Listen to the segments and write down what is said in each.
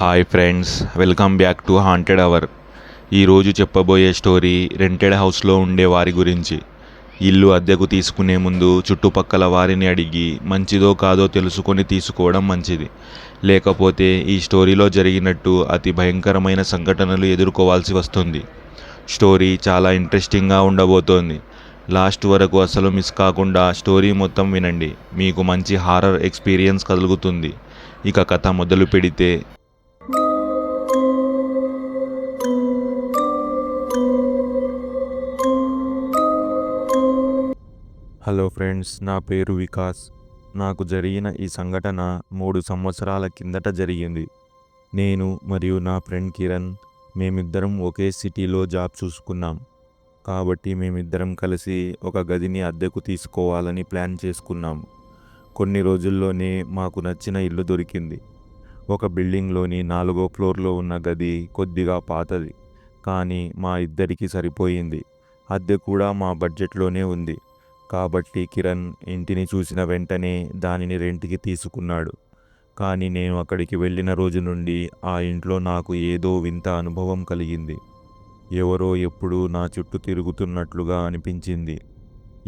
Hi friends, welcome back to haunted hour. ఈరోజు చెప్పబోయే story rented హౌస్లో ఉండే వారి గురించి. ఇల్లు అద్దెకు తీసుకునే ముందు చుట్టుపక్కల వారిని అడిగి మంచిదో కాదో తెలుసుకొని తీసుకోవడం మంచిది. లేకపోతే ఈ స్టోరీలో జరిగినట్టు అతి భయంకరమైన సంఘటనలు ఎదుర్కోవాల్సి వస్తుంది. స్టోరీ చాలా ఇంట్రెస్టింగ్గా ఉండబోతోంది. లాస్ట్ వరకు అసలు మిస్ కాకుండా స్టోరీ మొత్తం వినండి. మీకు మంచి హారర్ ఎక్స్పీరియన్స్ కలుగుతుంది. ఇక కథ మొదలు పెడితే, హలో ఫ్రెండ్స్, నా పేరు వికాస్. నాకు జరిగిన ఈ సంఘటన 3 సంవత్సరాల కిందట జరిగింది. నేను మరియు నా ఫ్రెండ్ కిరణ్ మేమిద్దరం ఒకే సిటీలో జాబ్ చూసుకున్నాం. కాబట్టి మేమిద్దరం కలిసి ఒక గదిని అద్దెకు తీసుకోవాలని ప్లాన్ చేసుకున్నాము. కొన్ని రోజుల్లోనే మాకు నచ్చిన ఇల్లు దొరికింది. ఒక బిల్డింగ్లోని 4వ ఫ్లోర్లో ఉన్న గది కొద్దిగా పాతది, కానీ మా ఇద్దరికి సరిపోయింది. అద్దె కూడా మా బడ్జెట్లోనే ఉంది. కాబట్టి కిరణ్ ఇంటిని చూసిన వెంటనే దానిని రెంట్కి తీసుకున్నాడు. కానీ నేను అక్కడికి వెళ్ళిన రోజు నుండి ఆ ఇంట్లో నాకు ఏదో వింత అనుభవం కలిగింది. ఎవరో ఎప్పుడూ నా చుట్టూ తిరుగుతున్నట్లుగా అనిపించింది.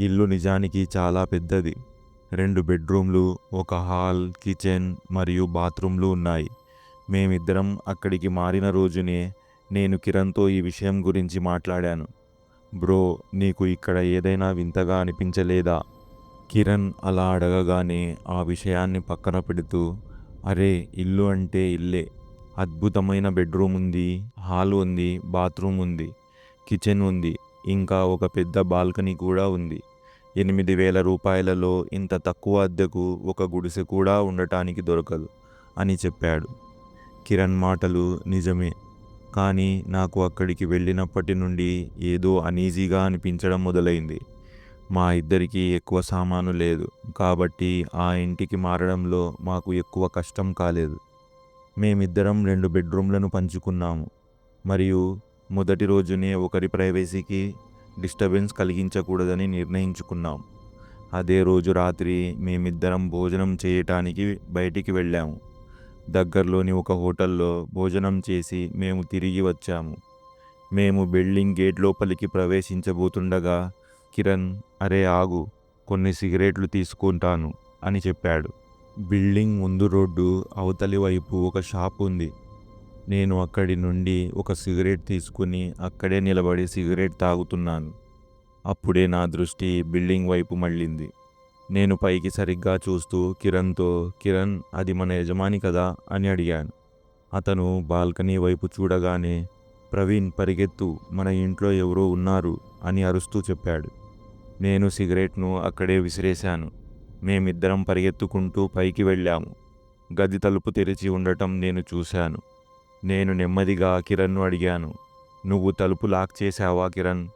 ఇల్లు నిజానికి చాలా పెద్దది. 2 బెడ్రూమ్లు, ఒక హాల్, కిచెన్ మరియు బాత్రూమ్లు ఉన్నాయి. మేమిద్దరం అక్కడికి మారిన రోజునే నేను కిరణ్తో ఈ విషయం గురించి మాట్లాడాను. బ్రో, నీకు ఇక్కడ ఏదైనా వింతగా అనిపించలేదా? కిరణ్ అలా అడగగానే ఆ విషయాన్ని పక్కన పెడుతూ, అరే, ఇల్లు అంటే ఇల్లే. అద్భుతమైన బెడ్రూమ్ ఉంది, హాల్ ఉంది, బాత్రూమ్ ఉంది, కిచెన్ ఉంది, ఇంకా ఒక పెద్ద బాల్కనీ కూడా ఉంది. 8,000 రూపాయలలో ఇంత తక్కువ అద్దెకు ఒక గుడిసె కూడా ఉండటానికి దొరకదు అని చెప్పాడు. కిరణ్ మాటలు నిజమే, కానీ నాకు అక్కడికి వెళ్ళినప్పటి నుండి ఏదో అనీజీగా అనిపించడం మొదలైంది. మా ఇద్దరికీ ఎక్కువ సామాను లేదు, కాబట్టి ఆ ఇంటికి మారడంలో మాకు ఎక్కువ కష్టం కాలేదు. మేమిద్దరం 2 బెడ్రూమ్లను పంచుకున్నాము మరియు మొదటి రోజునే ఒకరి ప్రైవసీకి డిస్టర్బెన్స్ కలిగించకూడదని నిర్ణయించుకున్నాం. అదే రోజు రాత్రి మేమిద్దరం భోజనం చేయటానికి బయటికి వెళ్ళాము. దగ్గరలోని ఒక హోటల్లో భోజనం చేసి మేము తిరిగి వచ్చాము. మేము బిల్డింగ్ గేట్ లోపలికి ప్రవేశించబోతుండగా కిరణ్, అరే ఆగు, కొన్ని సిగరెట్లు తీసుకుంటాను అని చెప్పాడు. బిల్డింగ్ ముందు రోడ్డు అవతలి వైపు ఒక షాప్ ఉంది. నేను అక్కడి నుండి ఒక సిగరెట్ తీసుకుని అక్కడే నిలబడి సిగరెట్ తాగుతున్నాను. అప్పుడే నా దృష్టి బిల్డింగ్ వైపు మళ్ళింది. నేను పైకి సరిగ్గా చూస్తూ కిరణ్తో, కిరణ్, అది మన యజమాని కదా అని అడిగాను. అతను బాల్కనీ వైపు చూడగానే, ప్రవీణ్, పరిగెత్తు, మన ఇంట్లో ఎవరో ఉన్నారు అని అరుస్తూ చెప్పాడు. నేను సిగరెట్ను అక్కడే విసిరేశాను. మేమిద్దరం పరిగెత్తుకుంటూ పైకి వెళ్ళాము. గది తలుపు తెరిచి ఉండటం నేను చూశాను. నేను నెమ్మదిగా కిరణ్ను అడిగాను, నువ్వు తలుపు లాక్ చేశావా కిరణ్?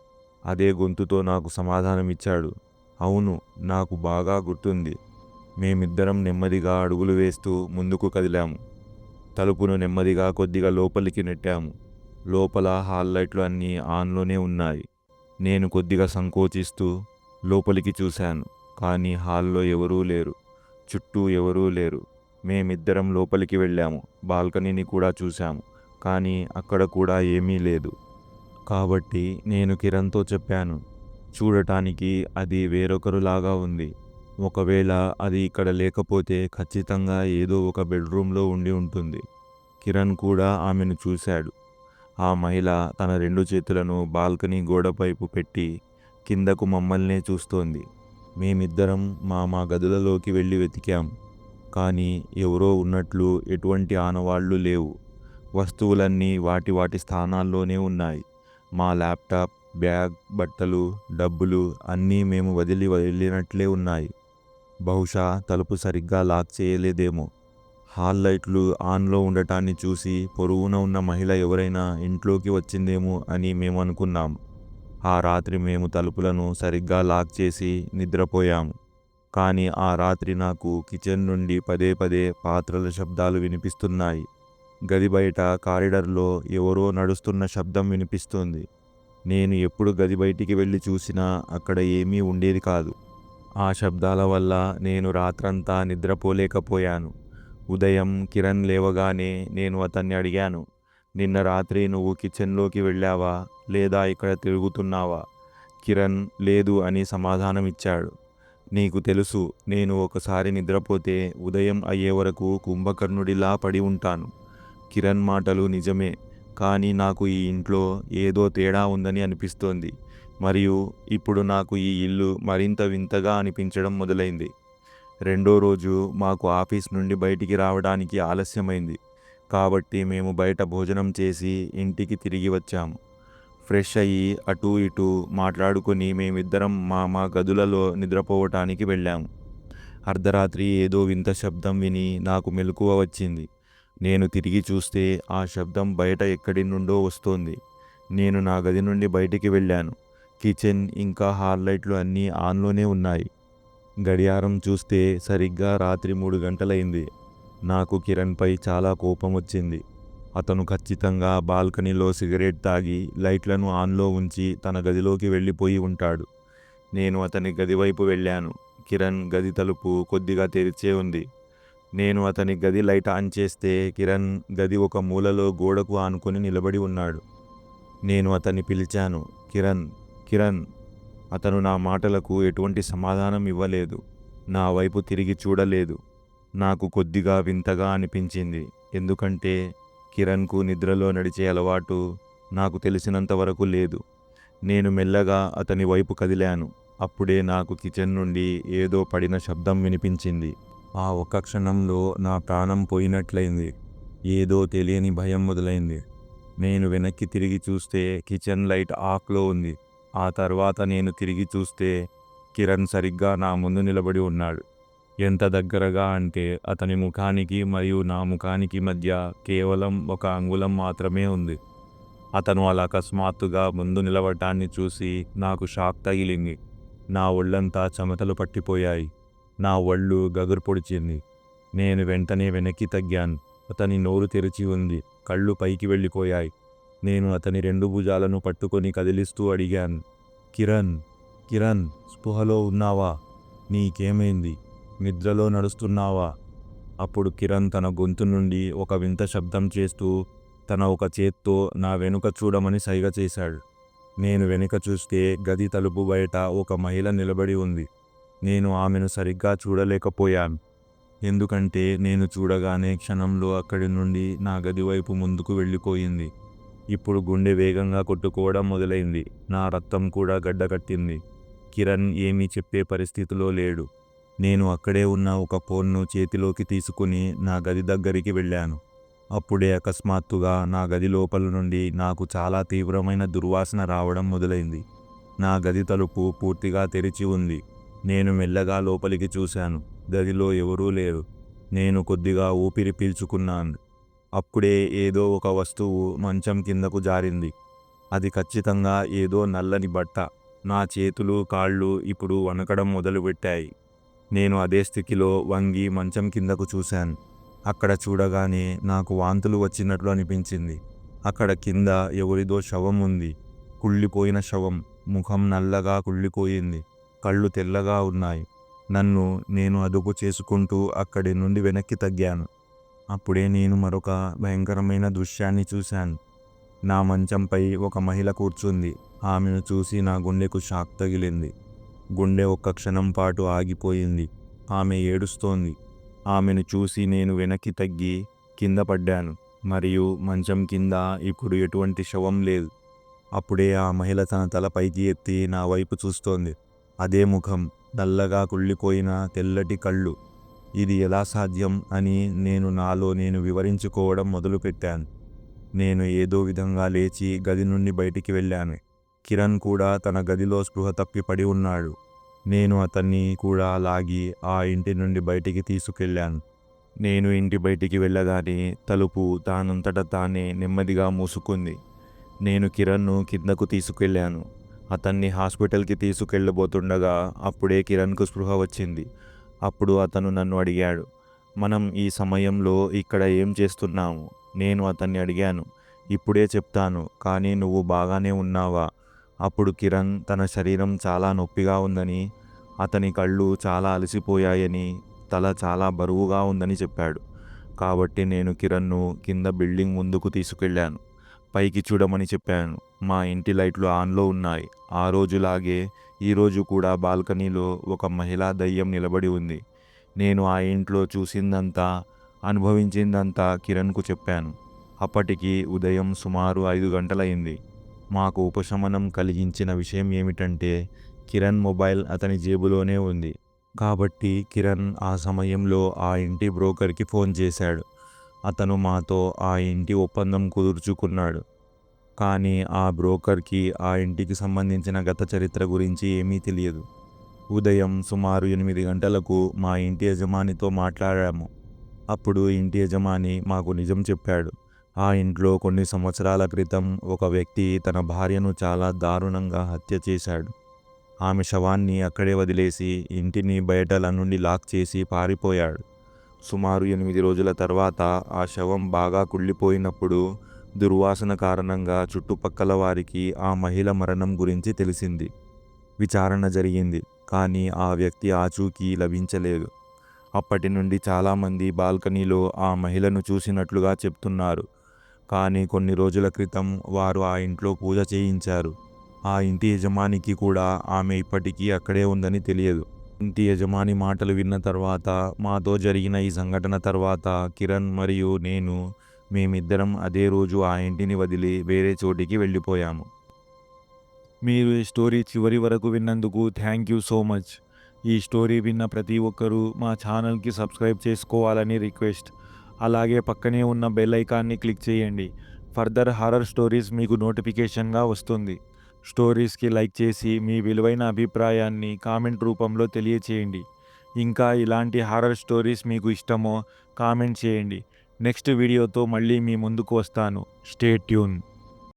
అదే గొంతుతో నాకు సమాధానమిచ్చాడు, అవును, నాకు బాగా గుర్తుంది. మేమిద్దరం నెమ్మదిగా అడుగులు వేస్తూ ముందుకు కదిలాము. తలుపును నెమ్మదిగా కొద్దిగా లోపలికి నెట్టాము. లోపల హాల్ లైట్లు అన్నీ ఆన్లోనే ఉన్నాయి. నేను కొద్దిగా సంకోచిస్తూ లోపలికి చూశాను, కానీ హాల్లో ఎవరూ లేరు. చుట్టూ ఎవరూ లేరు. మేమిద్దరం లోపలికి వెళ్ళాము. బాల్కనీని కూడా చూశాము, కానీ అక్కడ కూడా ఏమీ లేదు. కాబట్టి నేను కిరణ్తో చెప్పాను, చూడటానికి అది వేరొకరులాగా ఉంది. ఒకవేళ అది ఇక్కడ లేకపోతే ఖచ్చితంగా ఏదో ఒక బెడ్రూమ్లో ఉండి ఉంటుంది. కిరణ్ కూడా ఆమెను చూశాడు. ఆ మహిళ తన 2 చేతులను బాల్కనీ గోడపైపు పెట్టి కిందకు మమ్మల్నే చూస్తోంది. మేమిద్దరం మా మా గదులలోకి వెళ్ళి వెతికాం, కానీ ఎవరో ఉన్నట్లు ఎటువంటి ఆనవాళ్లు లేవు. వస్తువులన్నీ వాటి వాటి స్థానాల్లోనే ఉన్నాయి. మా ల్యాప్టాప్, బ్యాగ్, బట్టలు, డబ్బులు అన్నీ మేము వదిలి వెళ్ళినట్లే ఉన్నాయి. బహుశా తలుపు సరిగ్గా లాక్ చేయలేదేమో. హాల్ లైట్లు ఆన్లో ఉండటాన్ని చూసి పొరుగున ఉన్న మహిళ ఎవరైనా ఇంట్లోకి వచ్చిందేమో అని మేము అనుకున్నాం. ఆ రాత్రి మేము తలుపులను సరిగ్గా లాక్ చేసి నిద్రపోయాము. కానీ ఆ రాత్రి నాకు కిచెన్ నుండి పదే పదే పాత్రల శబ్దాలు వినిపిస్తున్నాయి. గది బయట కారిడార్లో ఎవరో నడుస్తున్న శబ్దం వినిపిస్తుంది. నేను ఎప్పుడు గది బయటికి వెళ్ళి చూసినా అక్కడ ఏమీ ఉండేది కాదు. ఆ శబ్దాల వల్ల నేను రాత్రంతా నిద్రపోలేకపోయాను. ఉదయం కిరణ్ లేవగానే నేను అతన్ని అడిగాను, నిన్న రాత్రి నువ్వు కిచెన్లోకి వెళ్ళావా లేదా ఇక్కడ తిరుగుతున్నావా? కిరణ్ లేదు అని సమాధానమిచ్చాడు. నీకు తెలుసు, నేను ఒకసారి నిద్రపోతే ఉదయం అయ్యే వరకు కుంభకర్ణుడిలా పడి ఉంటాను. కిరణ్ మాటలు నిజమే, కానీ నాకు ఈ ఇంట్లో ఏదో తేడా ఉందని అనిపిస్తోంది. మరియు ఇప్పుడు నాకు ఈ ఇల్లు మరింత వింతగా అనిపించడం మొదలైంది. రెండో రోజు మాకు ఆఫీస్ నుండి బయటికి రావడానికి ఆలస్యమైంది. కాబట్టి మేము బయట భోజనం చేసి ఇంటికి తిరిగి వచ్చాము. ఫ్రెష్ అయ్యి అటూ ఇటూ మాట్లాడుకొని మేమిద్దరం మా మా గదులలో నిద్రపోవటానికి వెళ్ళాము. అర్ధరాత్రి ఏదో వింత శబ్దం విని నాకు మెలకువ వచ్చింది. నేను తిరిగి చూస్తే ఆ శబ్దం బయట ఎక్కడి నుండో వస్తోంది. నేను నా గది నుండి బయటికి వెళ్ళాను. కిచెన్ ఇంకా హాల్ లైట్లు అన్నీ ఆన్లోనే ఉన్నాయి. గడియారం చూస్తే సరిగ్గా రాత్రి 3 గంటలైంది. నాకు కిరణ్పై చాలా కోపం వచ్చింది. అతను ఖచ్చితంగా బాల్కనీలో సిగరెట్ తాగి లైట్లను ఆన్లో ఉంచి తన గదిలోకి వెళ్ళిపోయి ఉంటాడు. నేను అతని గది వైపు వెళ్ళాను. కిరణ్ గది తలుపు కొద్దిగా తెరిచే ఉంది. నేను అతని గది లైట్ ఆన్ చేస్తే కిరణ్ గది ఒక మూలలో గోడకు ఆనుకొని నిలబడి ఉన్నాడు. నేను అతన్ని పిలిచాను, కిరణ్, కిరణ్. అతను నా మాటలకు ఎటువంటి సమాధానం ఇవ్వలేదు. నా వైపు తిరిగి చూడలేదు. నాకు కొద్దిగా వింతగా అనిపించింది. ఎందుకంటే కిరణ్కు నిద్రలో నడిచే అలవాటు నాకు తెలిసినంత వరకు లేదు. నేను మెల్లగా అతని వైపు కదిలాను. అప్పుడే నాకు కిచెన్ నుండి ఏదో పడిన శబ్దం వినిపించింది. ఆ ఒక్క క్షణంలో నా ప్రాణం పోయినట్లయింది. ఏదో తెలియని భయం మొదలైంది. నేను వెనక్కి తిరిగి చూస్తే కిచెన్ లైట్ ఆఫ్లో ఉంది. ఆ తర్వాత నేను తిరిగి చూస్తే కిరణ్ సరిగ్గా నా ముందు నిలబడి ఉన్నాడు. ఎంత దగ్గరగా అంటే అతని ముఖానికి మరియు నా ముఖానికి మధ్య కేవలం 1 అంగుళం మాత్రమే ఉంది. అతను అలా అకస్మాత్తుగా ముందు నిలబడటాన్ని చూసి నాకు షాక్ తగిలింది. నా ఒళ్ళంతా చెమటలు పట్టిపోయాయి. నా ఒళ్ళు గగురు పొడిచింది. నేను వెంటనే వెనక్కి తగ్గాను. అతని నోరు తెరిచి ఉంది. కళ్ళు పైకి వెళ్ళిపోయాయి. నేను అతని 2 భుజాలను పట్టుకొని కదిలిస్తూ అడిగాను, కిరణ్, కిరణ్, స్పృహలో ఉన్నావా? నీకేమైంది? నిద్రలో నడుస్తున్నావా? అప్పుడు కిరణ్ తన గొంతు నుండి ఒక వింత శబ్దం చేస్తూ తన ఒక చేత్తో నా వెనుక చూడమని సైగ చేశాడు. నేను వెనుక చూస్తే గది తలుపు బయట ఒక మహిళ నిలబడి ఉంది. నేను ఆమెను సరిగ్గా చూడలేకపోయాను. ఎందుకంటే నేను చూడగానే క్షణంలో అక్కడి నుండి నా గది వైపు ముందుకు వెళ్ళిపోయింది. ఇప్పుడు గుండె వేగంగా కొట్టుకోవడం మొదలైంది. నా రక్తం కూడా గడ్డకట్టింది. కిరణ్ ఏమీ చెప్పే పరిస్థితిలో లేడు. నేను అక్కడే ఉన్న ఒక ఫోన్ను చేతిలోకి తీసుకుని నా గది దగ్గరికి వెళ్ళాను. అప్పుడే అకస్మాత్తుగా నా గది లోపల నుండి నాకు చాలా తీవ్రమైన దుర్వాసన రావడం మొదలైంది. నా గది తలుపు పూర్తిగా తెరిచి ఉంది. నేను మెల్లగా లోపలికి చూశాను. గదిలో ఎవరూ లేరు. నేను కొద్దిగా ఊపిరి పీల్చుకున్నాను. అప్పుడే ఏదో ఒక వస్తువు మంచం కిందకు జారింది. అది ఖచ్చితంగా ఏదో నల్లని బట్ట. నా చేతులు కాళ్ళు ఇప్పుడు వణకడం మొదలుపెట్టాయి. నేను అదే స్థితిలో వంగి మంచం కిందకు చూశాను. అక్కడ చూడగానే నాకు వాంతులు వచ్చినట్లు అనిపించింది. అక్కడ కింద ఎవరిదో శవం ఉంది. కుళ్ళిపోయిన శవం. ముఖం నల్లగా కుళ్ళిపోయింది. కళ్ళు తెల్లగా ఉన్నాయి. నన్ను నేను అదుపు చేసుకుంటూ అక్కడి నుండి వెనక్కి తగ్గాను. అప్పుడే నేను మరొక భయంకరమైన దృశ్యాన్ని చూశాను. నా మంచంపై ఒక మహిళ కూర్చుంది. ఆమెను చూసి నా గుండెకు షాక్ తగిలింది. గుండె ఒక్క క్షణం పాటు ఆగిపోయింది. ఆమె ఏడుస్తోంది. ఆమెను చూసి నేను వెనక్కి తగ్గి కింద పడ్డాను. మరియు మంచం కింద ఇప్పుడు ఎటువంటి శవం లేదు. అప్పుడే ఆ మహిళ తన తల పైకి ఎత్తి నా వైపు చూస్తోంది. అదే ముఖం, నల్లగా కుళ్ళిపోయిన తెల్లటి కళ్ళు. ఇది ఎలా సాధ్యం అని నాలో నేను వివరించుకోవడం మొదలుపెట్టాను. నేను ఏదో విధంగా లేచి గది నుండి బయటికి వెళ్ళాను. కిరణ్ కూడా తన గదిలో స్పృహ తప్పి పడి ఉన్నాడు. నేను అతన్ని కూడా లాగి ఆ ఇంటి నుండి బయటికి తీసుకెళ్ళాను. నేను ఇంటి బయటికి వెళ్ళగానే తలుపు దానంతట తానే నెమ్మదిగా మూసుకుంది. నేను కిరణ్ను కిందకు తీసుకెళ్ళాను. అతన్ని హాస్పిటల్కి తీసుకెళ్ళబోతుండగా అప్పుడే కిరణ్కు స్పృహ వచ్చింది. అప్పుడు అతను నన్ను అడిగాడు, మనం ఈ సమయంలో ఇక్కడ ఏం చేస్తున్నాము? నేను అతన్ని అడిగాను, ఇప్పుడే చెప్తాను, కానీ నువ్వు బాగానే ఉన్నావా? అప్పుడు కిరణ్ తన శరీరం చాలా నొప్పిగా ఉందని, అతని కళ్ళు చాలా అలసిపోయాయని, తల చాలా బరువుగా ఉందని చెప్పాడు. కాబట్టి నేను కిరణ్ను కింద బిల్డింగ్ ముందుకు తీసుకెళ్ళాను. పైకి చూడమని చెప్పాను. మా ఇంటి లైట్లు ఆన్లో ఉన్నాయి. ఆ రోజులాగే ఈరోజు కూడా బాల్కనీలో ఒక మహిళా దయ్యం నిలబడి ఉంది. నేను ఆ ఇంట్లో చూసిందంతా, అనుభవించిందంతా కిరణ్కు చెప్పాను. అప్పటికి ఉదయం సుమారు 5 గంటలయింది. మాకు ఉపశమనం కలిగించిన విషయం ఏమిటంటే కిరణ్ మొబైల్ అతని జేబులోనే ఉంది. కాబట్టి కిరణ్ ఆ సమయంలో ఆ ఇంటి బ్రోకర్కి ఫోన్ చేశాడు. అతను మాతో ఆ ఇంటి ఒప్పందం కుదుర్చుకున్నాడు. కానీ ఆ బ్రోకర్కి ఆ ఇంటికి సంబంధించిన గత చరిత్ర గురించి ఏమీ తెలియదు. ఉదయం సుమారు 8 గంటలకు మా ఇంటి యజమానితో మాట్లాడాము. అప్పుడు ఇంటి యజమాని మాకు నిజం చెప్పాడు. ఆ ఇంట్లో కొన్ని సంవత్సరాల క్రితం ఒక వ్యక్తి తన భార్యను చాలా దారుణంగా హత్య చేశాడు. ఆమె శవాన్ని అక్కడే వదిలేసి ఇంటిని బయటల నుండి లాక్ చేసి పారిపోయాడు. సుమారు 8 రోజుల తర్వాత ఆ శవం బాగా కుళ్ళిపోయినప్పుడు దుర్వాసన కారణంగా చుట్టుపక్కల వారికి ఆ మహిళ మరణం గురించి తెలిసింది. విచారణ జరిగింది, కానీ ఆ వ్యక్తి ఆచూకీ లభించలేదు. అప్పటి నుండి చాలామంది బాల్కనీలో ఆ మహిళను చూసినట్లుగా చెప్తున్నారు. కానీ కొన్ని రోజుల క్రితం వారు ఆ ఇంట్లో పూజ చేయించారు. ఆ ఇంటి యజమానికి కూడా ఆమె ఇప్పటికీ అక్కడే ఉందని తెలియదు. ఇంటి యజమాని మాటలు విన్న తర్వాత, మాతో జరిగిన ఈ సంఘటన తర్వాత కిరణ్ మరియు మేమిద్దరం అదే రోజు ఆ ఇంటిని వదిలి వేరే చోటికి వెళ్ళిపోయాము. మీరు ఈ స్టోరీ చివరి వరకు విన్నందుకు థ్యాంక్ యూ సో మచ్. ఈ స్టోరీ విన్న ప్రతి ఒక్కరూ మా ఛానల్కి సబ్స్క్రైబ్ చేసుకోవాలని రిక్వెస్ట్. అలాగే పక్కనే ఉన్న బెల్ ఐకాన్ని క్లిక్ చేయండి. ఫర్దర్ హారర్ స్టోరీస్ మీకు నోటిఫికేషన్గా వస్తుంది. స్టోరీస్కి లైక్ చేసి మీ విలువైన అభిప్రాయాన్ని కామెంట్ రూపంలో తెలియచేయండి. ఇంకా ఇలాంటి హారర్ స్టోరీస్ మీకు ఇష్టమో కామెంట్ చేయండి. నెక్స్ట్ వీడియోతో మళ్ళీ మీ ముందుకు వస్తాను. Stay tune.